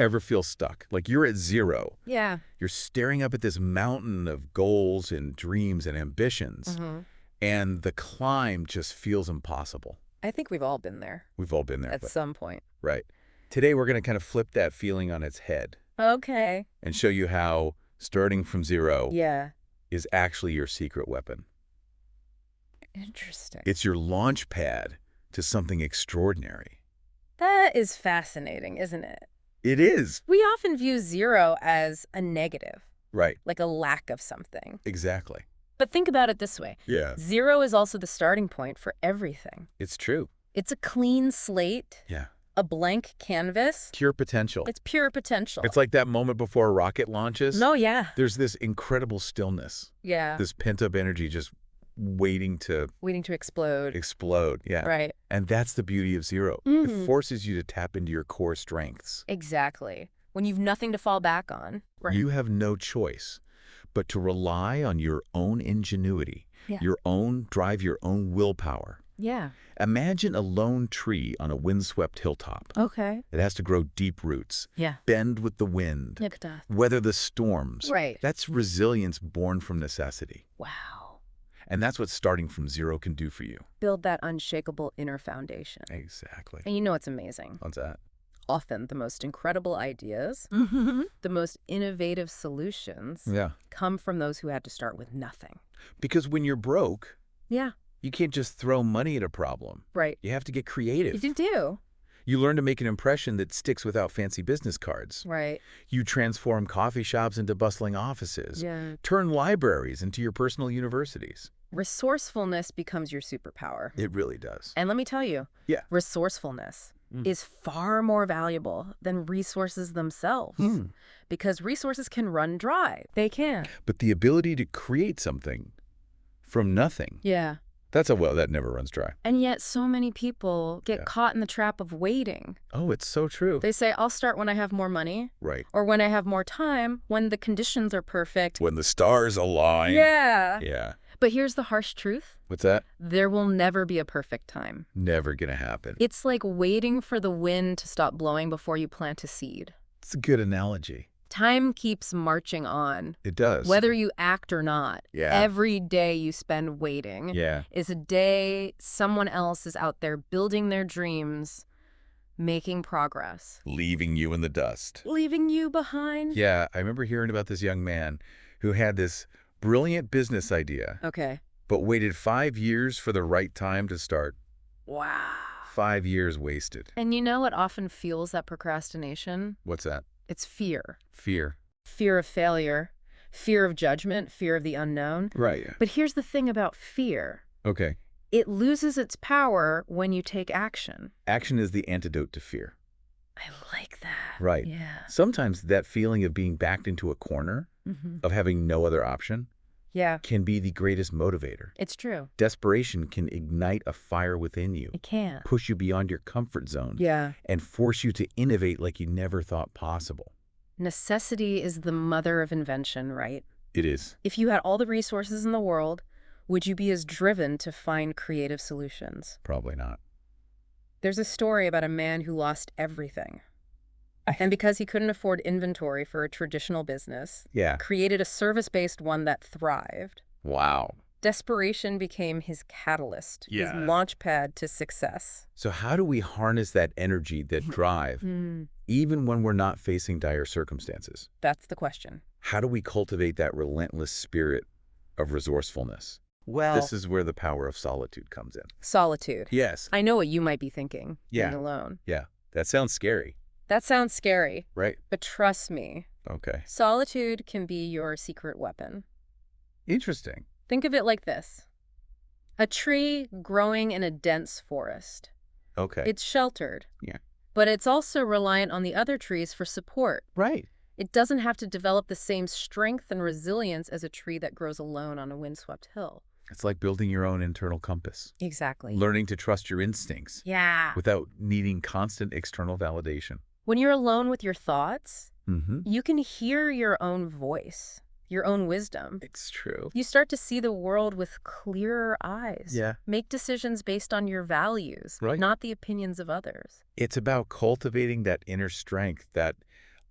ever feel stuck? Like you're at zero. Yeah. You're staring up at this mountain of goals and dreams and ambitions, and the climb just feels impossible. I think we've all been there. We've all been there. At some point. Right. Today, we're going to kind of flip that feeling on its head. Okay. And show you how starting from zero is actually your secret weapon. Interesting. It's your launch pad to something extraordinary. That is fascinating, isn't it? It is. We often view zero as a negative. Right. Like a lack of something. Exactly. But think about it this way. Yeah. Zero is also the starting point for everything. It's true. It's a clean slate. Yeah. A blank canvas. Pure potential. It's pure potential. It's like that moment before a rocket launches. No, yeah. There's this incredible stillness. Yeah. This pent-up energy just waiting to explode. Explode, yeah. Right. And that's the beauty of zero. It forces you to tap into your core strengths. Exactly. When you've nothing to fall back on. Right. You have no choice but to rely on your own ingenuity, your own drive, your own willpower. Yeah. Imagine a lone tree on a windswept hilltop. Okay. It has to grow deep roots, bend with the wind, weather the storms. Right. That's resilience born from necessity. Wow. And that's what starting from zero can do for you. Build that unshakable inner foundation. Exactly. And you know what's amazing? What's that? Often the most incredible ideas, the most innovative solutions come from those who had to start with nothing. Because when you're broke, you can't just throw money at a problem. Right. You have to get creative. You do. You learn to make an impression that sticks without fancy business cards. Right. You transform coffee shops into bustling offices. Yeah. Turn libraries into your personal universities. Resourcefulness becomes your superpower. It really does. And let me tell you, resourcefulness is far more valuable than resources themselves. Because resources can run dry. They can. But the ability to create something from nothing. Yeah. That never runs dry. And yet so many people get caught in the trap of waiting. Oh, it's so true. They say, I'll start when I have more money. Right. Or when I have more time, when the conditions are perfect. When the stars align. Yeah. Yeah. But here's the harsh truth. What's that? There will never be a perfect time. Never gonna happen. It's like waiting for the wind to stop blowing before you plant a seed. It's a good analogy. Time keeps marching on. It does. Whether you act or not. Yeah. Every day you spend waiting is a day someone else is out there building their dreams, making progress. Leaving you in the dust. Leaving you behind. Yeah, I remember hearing about this young man who had this brilliant business idea. Okay. But waited 5 years for the right time to start. Wow. 5 years wasted. And you know what often fuels that procrastination? What's that? It's fear. Fear. Fear of failure, fear of judgment, fear of the unknown. Right. But here's the thing about fear. Okay. It loses its power when you take action. Action is the antidote to fear. I like that. Right. Yeah. Sometimes that feeling of being backed into a corner, of having no other option, can be the greatest motivator. It's true. Desperation can ignite a fire within you. It can. Push you beyond your comfort zone. Yeah. And force you to innovate like you never thought possible. Necessity is the mother of invention, right? It is. If you had all the resources in the world, would you be as driven to find creative solutions? Probably not. There's a story about a man who lost everything. And because he couldn't afford inventory for a traditional business, created a service-based one that thrived. Wow. Desperation became his catalyst, his launchpad to success. So how do we harness that energy, that drive, even when we're not facing dire circumstances? That's the question. How do we cultivate that relentless spirit of resourcefulness? Well, this is where the power of solitude comes in. Solitude. Yes. I know what you might be thinking. Yeah. Being alone. Yeah. That sounds scary. That sounds scary. Right. But trust me. Okay. Solitude can be your secret weapon. Interesting. Think of it like this. A tree growing in a dense forest. Okay. It's sheltered. Yeah. But it's also reliant on the other trees for support. Right. It doesn't have to develop the same strength and resilience as a tree that grows alone on a windswept hill. It's like building your own internal compass. Exactly. Learning to trust your instincts. Yeah. Without needing constant external validation. When you're alone with your thoughts, you can hear your own voice, your own wisdom. It's true. You start to see the world with clearer eyes. Yeah. Make decisions based on your values, right. not the opinions of others. It's about cultivating that inner strength, that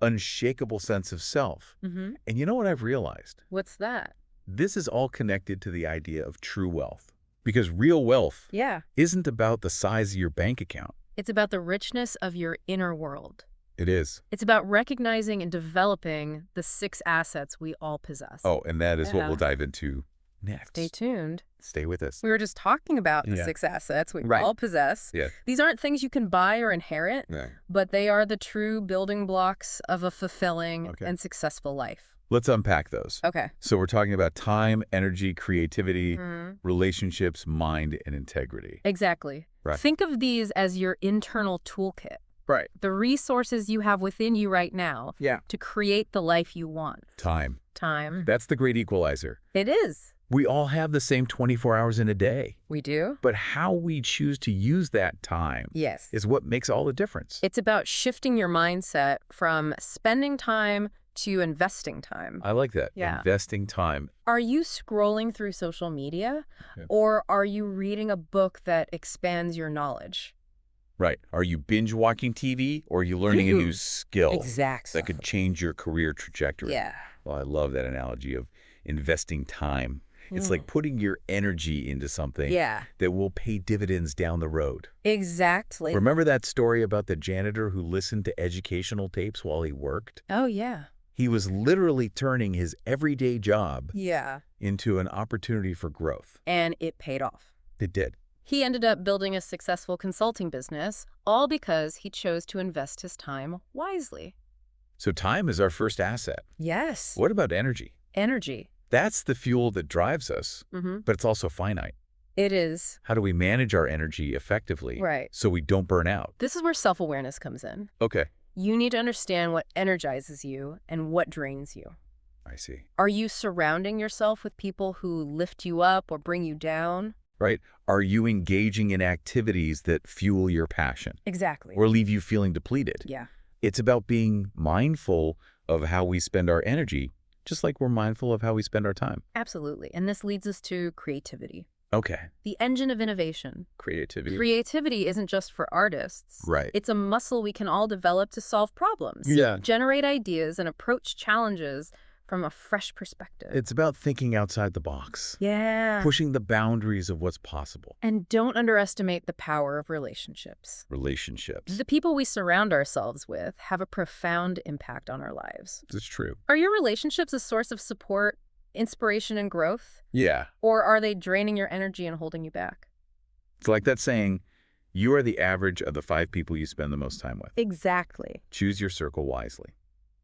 unshakable sense of self. Mm-hmm. And you know what I've realized? What's that? This is all connected to the idea of true wealth. Because real wealth isn't about the size of your bank account. It's about the richness of your inner world. It is. It's about recognizing and developing the 6 assets we all possess. Oh, and that is what we'll dive into next. Stay tuned. Stay with us. We were just talking about the 6 assets we all possess. Yeah. These aren't things you can buy or inherit, but they are the true building blocks of a fulfilling and successful life. Let's unpack those. Okay. So we're talking about time, energy, creativity, relationships, mind, and integrity. Exactly. Right. Think of these as your internal toolkit. Right. The resources you have within you right now to create the life you want. Time. Time. That's the great equalizer. It is. We all have the same 24 hours in a day. We do. But how we choose to use that time is what makes all the difference. It's about shifting your mindset from spending time to investing time. I like that. Yeah. Investing time. Are you scrolling through social media or are you reading a book that expands your knowledge? Right. Are you binge-watching TV or are you learning a new skill Exactly. that could change your career trajectory? Yeah. Well, I love that analogy of investing time. It's like putting your energy into something that will pay dividends down the road. Exactly. Remember that story about the janitor who listened to educational tapes while he worked? Oh, yeah. He was literally turning his everyday job Yeah. into an opportunity for growth. And it paid off. It did. He ended up building a successful consulting business, all because he chose to invest his time wisely. So time is our first asset. Yes. What about energy? Energy. That's the fuel that drives us, but it's also finite. It is. How do we manage our energy effectively so we don't burn out? This is where self-awareness comes in. Okay. You need to understand what energizes you and what drains you. I see. Are you surrounding yourself with people who lift you up or bring you down? Right. Are you engaging in activities that fuel your passion? Exactly. Or leave you feeling depleted? Yeah. It's about being mindful of how we spend our energy, just like we're mindful of how we spend our time. Absolutely. And this leads us to creativity. Okay. The engine of innovation. Creativity. Creativity isn't just for artists. Right. It's a muscle we can all develop to solve problems. Yeah. Generate ideas and approach challenges from a fresh perspective. It's about thinking outside the box. Yeah. Pushing the boundaries of what's possible. And don't underestimate the power of relationships. Relationships. The people we surround ourselves with have a profound impact on our lives. It's true. Are your relationships a source of support, inspiration, and growth? Yeah. Or are they draining your energy and holding you back? It's like that saying, you are the average of the 5 people you spend the most time with. Exactly. Choose your circle wisely.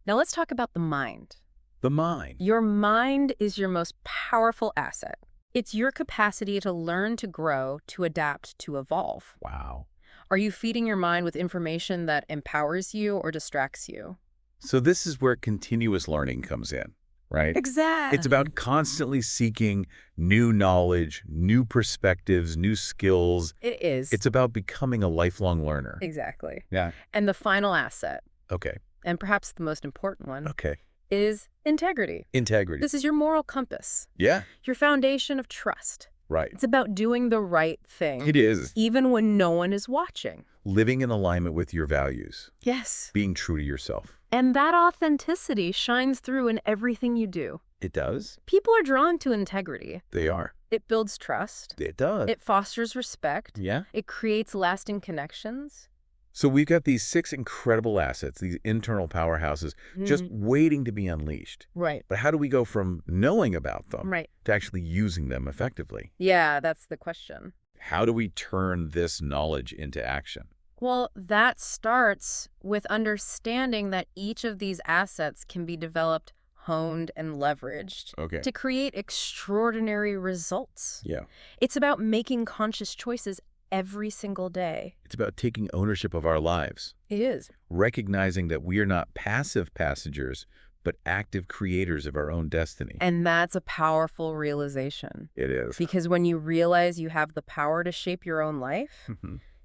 Now let's talk about the mind. The mind. Your mind is your most powerful asset. It's your capacity to learn, to grow, to adapt, to evolve. Wow. Are you feeding your mind with information that empowers you or distracts you? So this is where continuous learning comes in, right? Exactly. It's about constantly seeking new knowledge, new perspectives, new skills. It is. It's about becoming a lifelong learner. Exactly. Yeah. And the final asset, Okay. and perhaps the most important one, Okay. is integrity. Integrity. This is your moral compass, Yeah. your foundation of trust. Right. It's about doing the right thing. It is. Even when no one is watching. Living in alignment with your values. Yes. Being true to yourself. And that authenticity shines through in everything you do. It does. People are drawn to integrity. They are. It builds trust. It does. It fosters respect. Yeah. It creates lasting connections. So we've got these 6 incredible assets, these internal powerhouses, just waiting to be unleashed. Right. But how do we go from knowing about them Right. to actually using them effectively? Yeah, that's the question. How do we turn this knowledge into action? Well, that starts with understanding that each of these assets can be developed, honed, and leveraged to create extraordinary results. Yeah. It's about making conscious choices every single day. It's about taking ownership of our lives. It is. Recognizing that we are not passive passengers, but active creators of our own destiny. And that's a powerful realization. It is. Because when you realize you have the power to shape your own life,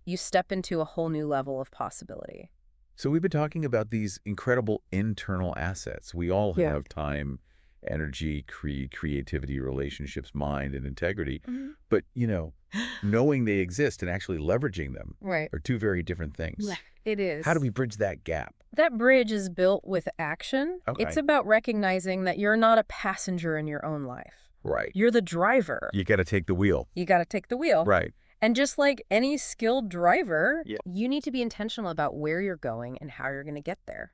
you step into a whole new level of possibility. So we've been talking about these incredible internal assets. We all have time, energy, creativity, relationships, mind, and integrity. But, knowing they exist and actually leveraging them are 2 very different things. It is. How do we bridge that gap? That bridge is built with action. Okay. It's about recognizing that you're not a passenger in your own life. Right. You're the driver. You got to take the wheel. You got to take the wheel. Right. And just like any skilled driver, you need to be intentional about where you're going and how you're going to get there.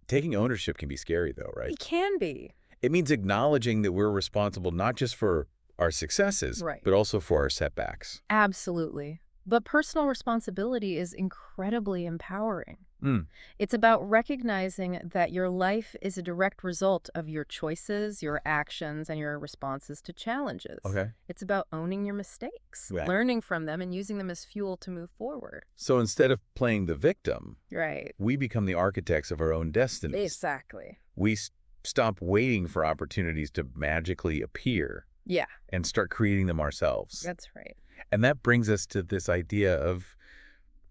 Taking ownership can be scary, though, right? It can be. It means acknowledging that we're responsible not just for our successes, but also for our setbacks. Absolutely. But personal responsibility is incredibly empowering. It's about recognizing that your life is a direct result of your choices, your actions, and your responses to challenges. Okay. It's about owning your mistakes, learning from them, and using them as fuel to move forward. So instead of playing the victim, right, we become the architects of our own destinies. Exactly. We stop waiting for opportunities to magically appear. Yeah. And start creating them ourselves. That's right. And that brings us to this idea of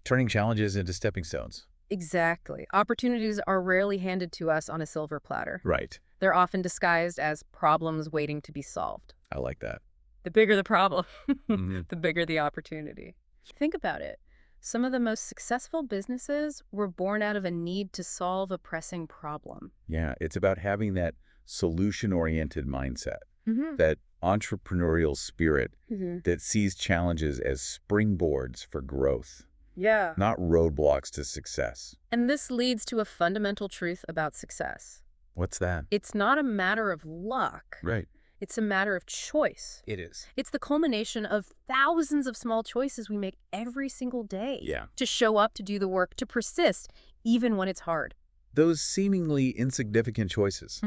turning challenges into stepping stones. Exactly. Opportunities are rarely handed to us on a silver platter. Right. They're often disguised as problems waiting to be solved. I like that. The bigger the problem, the bigger the opportunity. Think about it. Some of the most successful businesses were born out of a need to solve a pressing problem. Yeah, it's about having that solution-oriented mindset, that entrepreneurial spirit that sees challenges as springboards for growth. Yeah. Not roadblocks to success. And this leads to a fundamental truth about success. What's that? It's not a matter of luck. Right. It's a matter of choice. It is. It's the culmination of thousands of small choices we make every single day. Yeah. To show up, to do the work, to persist, even when it's hard. Those seemingly insignificant choices,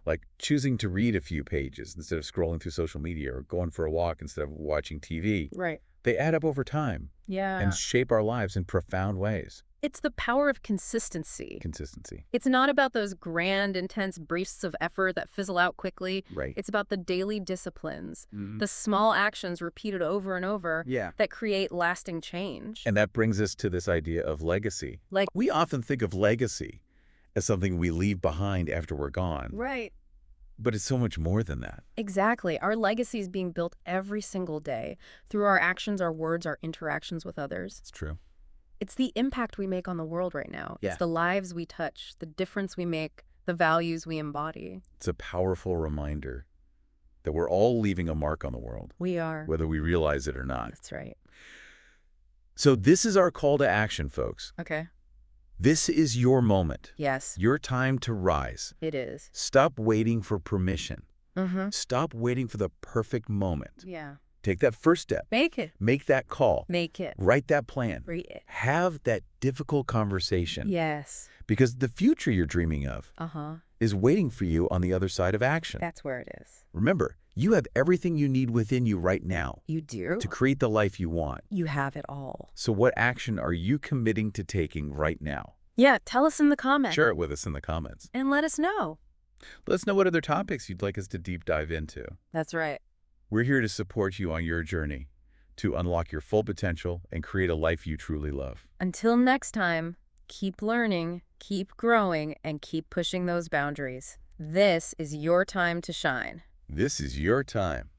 like choosing to read a few pages instead of scrolling through social media or going for a walk instead of watching TV, they add up over time and shape our lives in profound ways. It's the power of consistency. Consistency. It's not about those grand, intense bursts of effort that fizzle out quickly. Right. It's about the daily disciplines, the small actions repeated over and over that create lasting change. And that brings us to this idea of legacy. Like, we often think of legacy as something we leave behind after we're gone. Right. But it's so much more than that. Exactly. Our legacy is being built every single day through our actions, our words, our interactions with others. It's true. It's the impact we make on the world right now. Yeah. It's the lives we touch, the difference we make, the values we embody. It's a powerful reminder that we're all leaving a mark on the world. We are. Whether we realize it or not. That's right. So this is our call to action, folks. Okay. This is your moment. Yes. Your time to rise. It is. Stop waiting for permission. Stop waiting for the perfect moment. Yeah. Take that first step. Make it. Make that call. Make it. Write that plan. Write it. Have that difficult conversation. Yes. Because the future you're dreaming of is waiting for you on the other side of action. That's where it is. Remember, you have everything you need within you right now. You do. To create the life you want. You have it all. So what action are you committing to taking right now? Yeah, tell us in the comments. Share it with us in the comments. And let us know. Let us know what other topics you'd like us to deep dive into. That's right. We're here to support you on your journey to unlock your full potential and create a life you truly love. Until next time, keep learning, keep growing, and keep pushing those boundaries. This is your time to shine. This is your time.